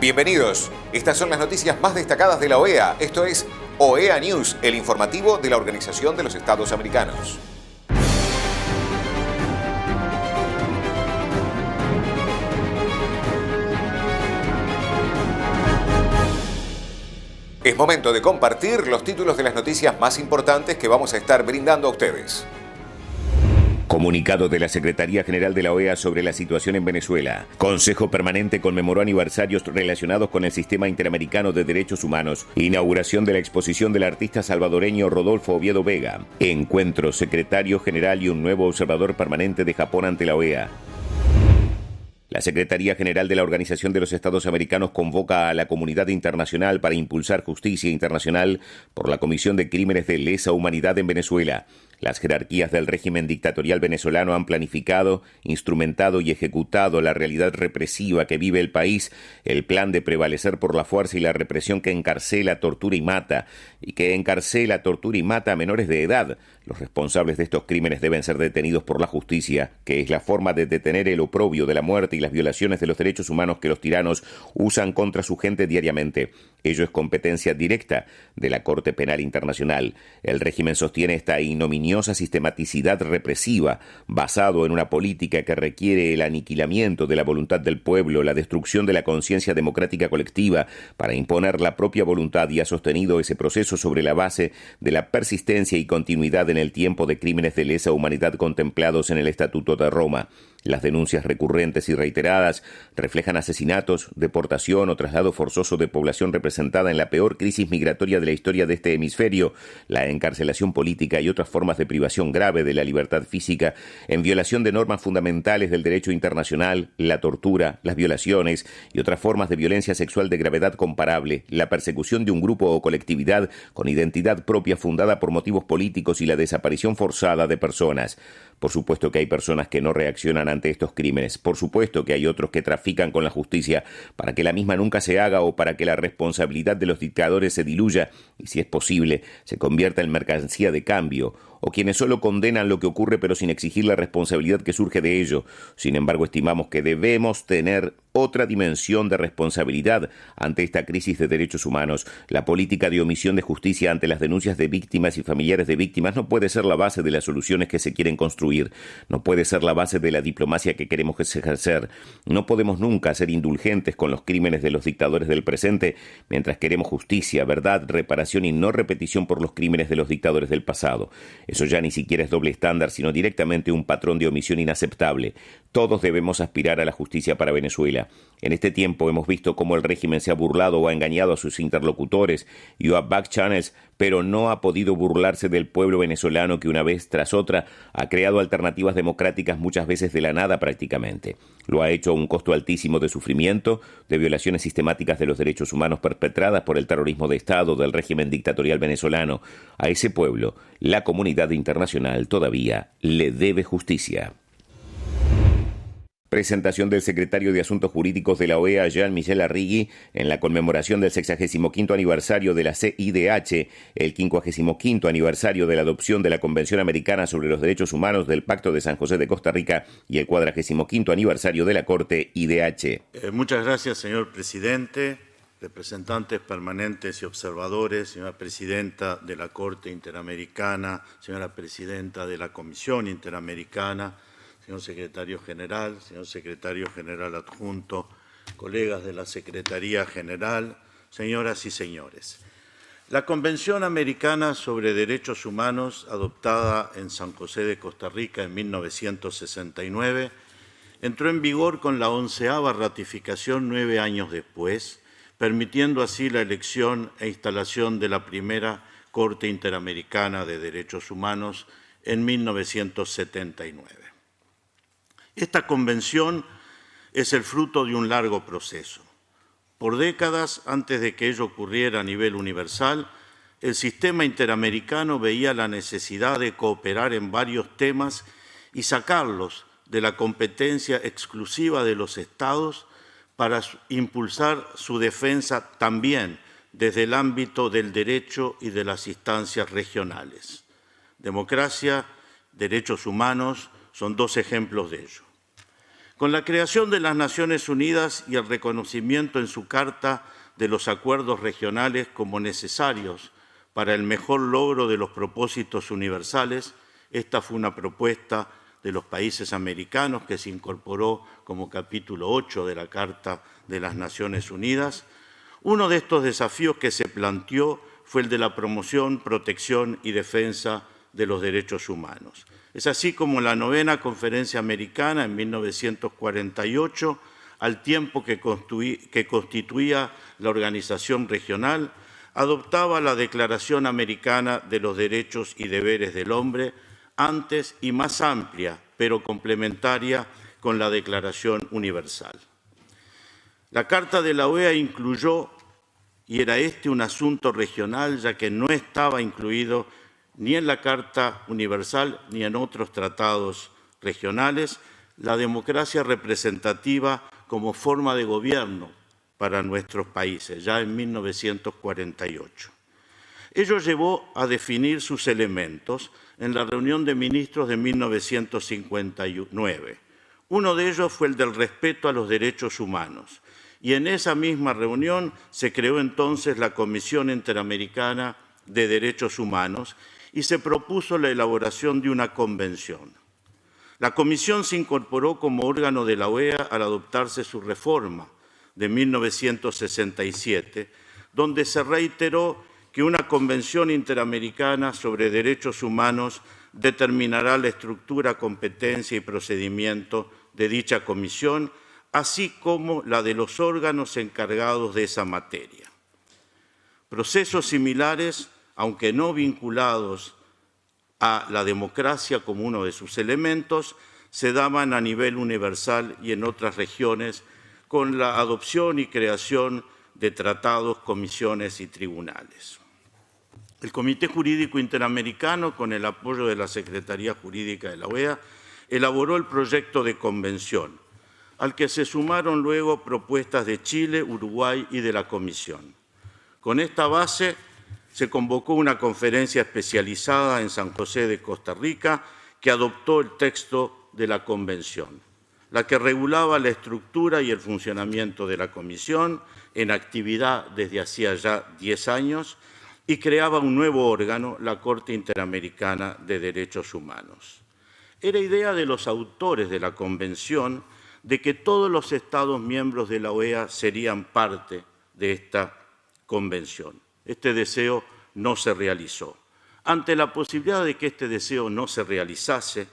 Bienvenidos. Estas son las noticias más destacadas de la OEA. Esto es OEA News, el informativo de la Organización de los Estados Americanos. Es momento de compartir los títulos de las noticias más importantes que vamos a estar brindando a ustedes. Comunicado de la Secretaría General de la OEA sobre la situación en Venezuela. Consejo Permanente conmemoró aniversarios relacionados con el Sistema Interamericano de Derechos Humanos. Inauguración de la exposición del artista salvadoreño Rodolfo Oviedo Vega. Encuentro Secretario General y un nuevo observador permanente de Japón ante la OEA. La Secretaría General de la Organización de los Estados Americanos convoca a la comunidad internacional para impulsar justicia internacional por la comisión de crímenes de lesa humanidad en Venezuela. Las jerarquías del régimen dictatorial venezolano han planificado, instrumentado y ejecutado la realidad represiva que vive el país, el plan de prevalecer por la fuerza y la represión que encarcela, tortura y mata a menores de edad. Los responsables de estos crímenes deben ser detenidos por la justicia, que es la forma de detener el oprobio de la muerte y las violaciones de los derechos humanos que los tiranos usan contra su gente diariamente. Ello es competencia directa de la Corte Penal Internacional. El régimen sostiene esta ignominiosa sistematicidad represiva, basado en una política que requiere el aniquilamiento de la voluntad del pueblo, la destrucción de la conciencia democrática colectiva, para imponer la propia voluntad, y ha sostenido ese proceso sobre la base de la persistencia y continuidad en el tiempo de crímenes de lesa humanidad contemplados en el Estatuto de Roma. Las denuncias recurrentes y reiteradas reflejan asesinatos, deportación o traslado forzoso de población representada en la peor crisis migratoria de la historia de este hemisferio, la encarcelación política y otras formas de privación grave de la libertad física, en violación de normas fundamentales del derecho internacional, la tortura, las violaciones y otras formas de violencia sexual de gravedad comparable, la persecución de un grupo o colectividad con identidad propia fundada por motivos políticos y la desaparición forzada de personas. Por supuesto que hay personas que no reaccionan ante estos crímenes. Por supuesto que hay otros que trafican con la justicia para que la misma nunca se haga o para que la responsabilidad de los dictadores se diluya y, si es posible, se convierta en mercancía de cambio, o quienes solo condenan lo que ocurre pero sin exigir la responsabilidad que surge de ello. Sin embargo, estimamos que debemos tener otra dimensión de responsabilidad ante esta crisis de derechos humanos. La política de omisión de justicia ante las denuncias de víctimas y familiares de víctimas no puede ser la base de las soluciones que se quieren construir, no puede ser la base de la diplomacia que queremos ejercer. No podemos nunca ser indulgentes con los crímenes de los dictadores del presente, mientras queremos justicia, verdad, reparación y no repetición por los crímenes de los dictadores del pasado. Eso ya ni siquiera es doble estándar, sino directamente un patrón de omisión inaceptable. Todos debemos aspirar a la justicia para Venezuela. En este tiempo hemos visto cómo el régimen se ha burlado o ha engañado a sus interlocutores y a back channels, pero no ha podido burlarse del pueblo venezolano que una vez tras otra ha creado alternativas democráticas muchas veces de la nada prácticamente. Lo ha hecho a un costo altísimo de sufrimiento, de violaciones sistemáticas de los derechos humanos perpetradas por el terrorismo de Estado del régimen dictatorial venezolano. A ese pueblo, la comunidad internacional todavía le debe justicia. Presentación del secretario de Asuntos Jurídicos de la OEA, Jean-Michel Arrigui, en la conmemoración del 65º aniversario de la CIDH, el 55º aniversario de la adopción de la Convención Americana sobre los Derechos Humanos del Pacto de San José de Costa Rica y el 45º aniversario de la Corte IDH. Muchas gracias, señor presidente, representantes permanentes y observadores, señora presidenta de la Corte Interamericana, señora presidenta de la Comisión Interamericana, señor secretario general adjunto, colegas de la Secretaría General, señoras y señores. La Convención Americana sobre Derechos Humanos, adoptada en San José de Costa Rica en 1969, entró en vigor con la 11ª ratificación 9 años después, permitiendo así la elección e instalación de la primera Corte Interamericana de Derechos Humanos en 1979. Esta convención es el fruto de un largo proceso. Por décadas, antes de que ello ocurriera a nivel universal, el sistema interamericano veía la necesidad de cooperar en varios temas y sacarlos de la competencia exclusiva de los Estados para impulsar su defensa también desde el ámbito del derecho y de las instancias regionales. Democracia, derechos humanos son dos ejemplos de ello. Con la creación de las Naciones Unidas y el reconocimiento en su Carta de los acuerdos regionales como necesarios para el mejor logro de los propósitos universales, esta fue una propuesta de los países americanos que se incorporó como capítulo 8 de la Carta de las Naciones Unidas. Uno de estos desafíos que se planteó fue el de la promoción, protección y defensa de los derechos humanos. Es así como la 9ª Conferencia Americana, en 1948, al tiempo que constituía la organización regional, adoptaba la Declaración Americana de los Derechos y Deberes del Hombre, antes y más amplia, pero complementaria con la Declaración Universal. La Carta de la OEA incluyó, y era este un asunto regional, ya que no estaba incluido ni en la Carta Universal ni en otros tratados regionales, la democracia representativa como forma de gobierno para nuestros países, ya en 1948. Ello llevó a definir sus elementos en la reunión de ministros de 1959. Uno de ellos fue el del respeto a los derechos humanos, y en esa misma reunión se creó entonces la Comisión Interamericana de Derechos Humanos y se propuso la elaboración de una convención. La Comisión se incorporó como órgano de la OEA al adoptarse su reforma de 1967, donde se reiteró que una Convención Interamericana sobre Derechos Humanos determinará la estructura, competencia y procedimiento de dicha comisión, así como la de los órganos encargados de esa materia. Procesos similares, aunque no vinculados a la democracia como uno de sus elementos, se daban a nivel universal y en otras regiones con la adopción y creación de tratados, comisiones y tribunales. El Comité Jurídico Interamericano, con el apoyo de la Secretaría Jurídica de la OEA, elaboró el proyecto de convención, al que se sumaron luego propuestas de Chile, Uruguay y de la Comisión. Con esta base se convocó una conferencia especializada en San José de Costa Rica que adoptó el texto de la Convención, la que regulaba la estructura y el funcionamiento de la Comisión en actividad desde hacía ya 10 años y creaba un nuevo órgano, la Corte Interamericana de Derechos Humanos. Era idea de los autores de la Convención de que todos los Estados miembros de la OEA serían parte de esta Convención. Este deseo no se realizó. Ante la posibilidad de que este deseo no se realizase,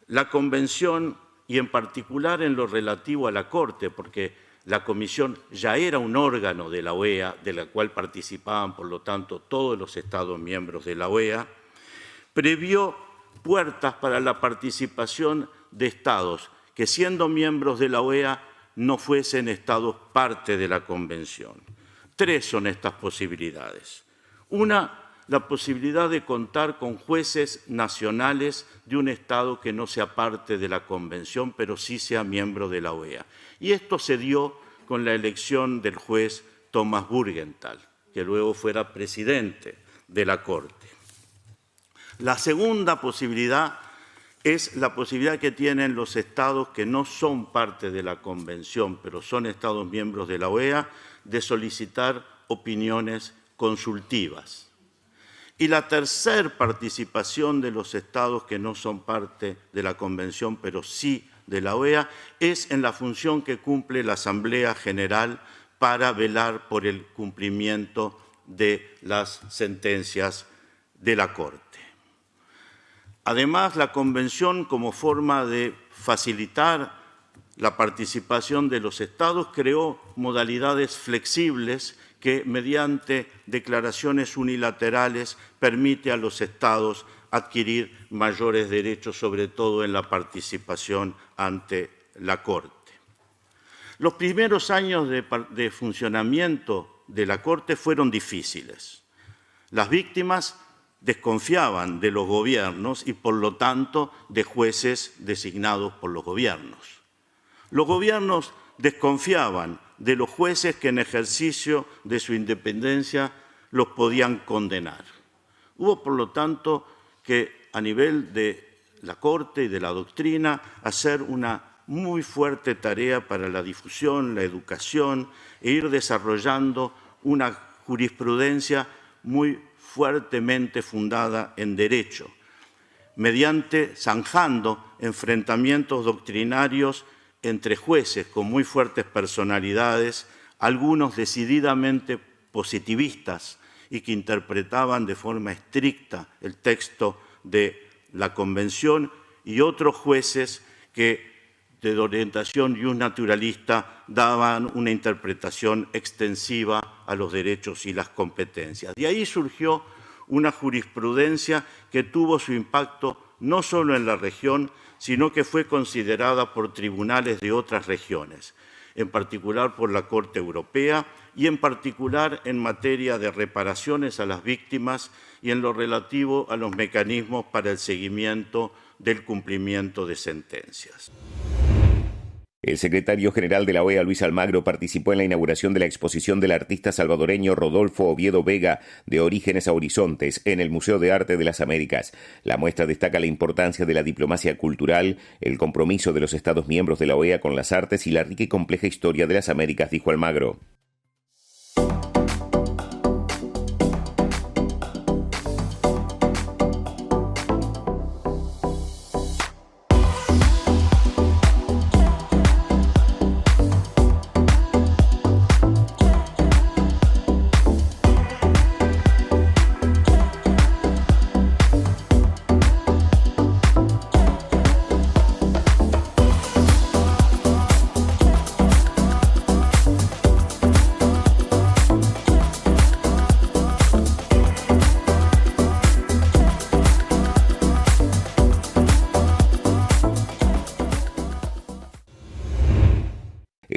la Convención, y en particular en lo relativo a la Corte, porque la Comisión ya era un órgano de la OEA, de la cual participaban, por lo tanto, todos los Estados miembros de la OEA, previó puertas para la participación de Estados que, siendo miembros de la OEA, no fuesen Estados parte de la Convención. 3 son estas posibilidades. Una, la posibilidad de contar con jueces nacionales de un Estado que no sea parte de la Convención, pero sí sea miembro de la OEA. Y esto se dio con la elección del juez Thomas Burgenthal, que luego fuera presidente de la Corte. La segunda posibilidad es la posibilidad que tienen los Estados que no son parte de la Convención, pero son Estados miembros de la OEA, de solicitar opiniones consultivas. Y la tercera participación de los Estados que no son parte de la Convención, pero sí de la OEA, es en la función que cumple la Asamblea General para velar por el cumplimiento de las sentencias de la Corte. Además, la Convención, como forma de facilitar la participación de los Estados, creó modalidades flexibles que, mediante declaraciones unilaterales, permite a los Estados adquirir mayores derechos, sobre todo en la participación ante la Corte. Los primeros años de funcionamiento de la Corte fueron difíciles. Las víctimas desconfiaban de los gobiernos y, por lo tanto, de jueces designados por los gobiernos. Los gobiernos desconfiaban de los jueces que, en ejercicio de su independencia, los podían condenar. Hubo, por lo tanto, que, a nivel de la Corte y de la doctrina, hacer una muy fuerte tarea para la difusión, la educación e ir desarrollando una jurisprudencia muy fuertemente fundada en derecho, zanjando enfrentamientos doctrinarios entre jueces con muy fuertes personalidades, algunos decididamente positivistas y que interpretaban de forma estricta el texto de la Convención, y otros jueces que de orientación naturalista daban una interpretación extensiva a los derechos y las competencias. De ahí surgió una jurisprudencia que tuvo su impacto no solo en la región, sino que fue considerada por tribunales de otras regiones, en particular por la Corte Europea y en particular en materia de reparaciones a las víctimas y en lo relativo a los mecanismos para el seguimiento del cumplimiento de sentencias. El secretario general de la OEA, Luis Almagro, participó en la inauguración de la exposición del artista salvadoreño Rodolfo Oviedo Vega, de Orígenes a Horizontes, en el Museo de Arte de las Américas. La muestra destaca la importancia de la diplomacia cultural, el compromiso de los Estados miembros de la OEA con las artes y la rica y compleja historia de las Américas, dijo Almagro.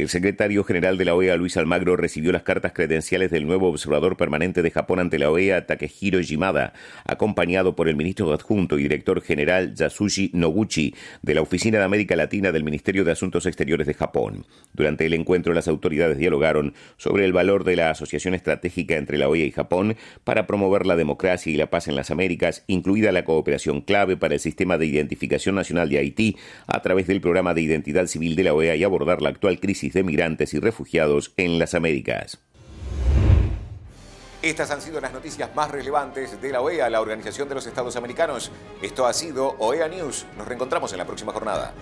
El secretario general de la OEA, Luis Almagro, recibió las cartas credenciales del nuevo observador permanente de Japón ante la OEA, Takehiro Shimada, acompañado por el ministro adjunto y director general Yasushi Noguchi, de la Oficina de América Latina del Ministerio de Asuntos Exteriores de Japón. Durante el encuentro, las autoridades dialogaron sobre el valor de la asociación estratégica entre la OEA y Japón para promover la democracia y la paz en las Américas, incluida la cooperación clave para el Sistema de Identificación Nacional de Haití a través del Programa de Identidad Civil de la OEA y abordar la actual crisis de migrantes y refugiados en las Américas. Estas han sido las noticias más relevantes de la OEA, la Organización de los Estados Americanos. Esto ha sido OEA News. Nos reencontramos en la próxima jornada.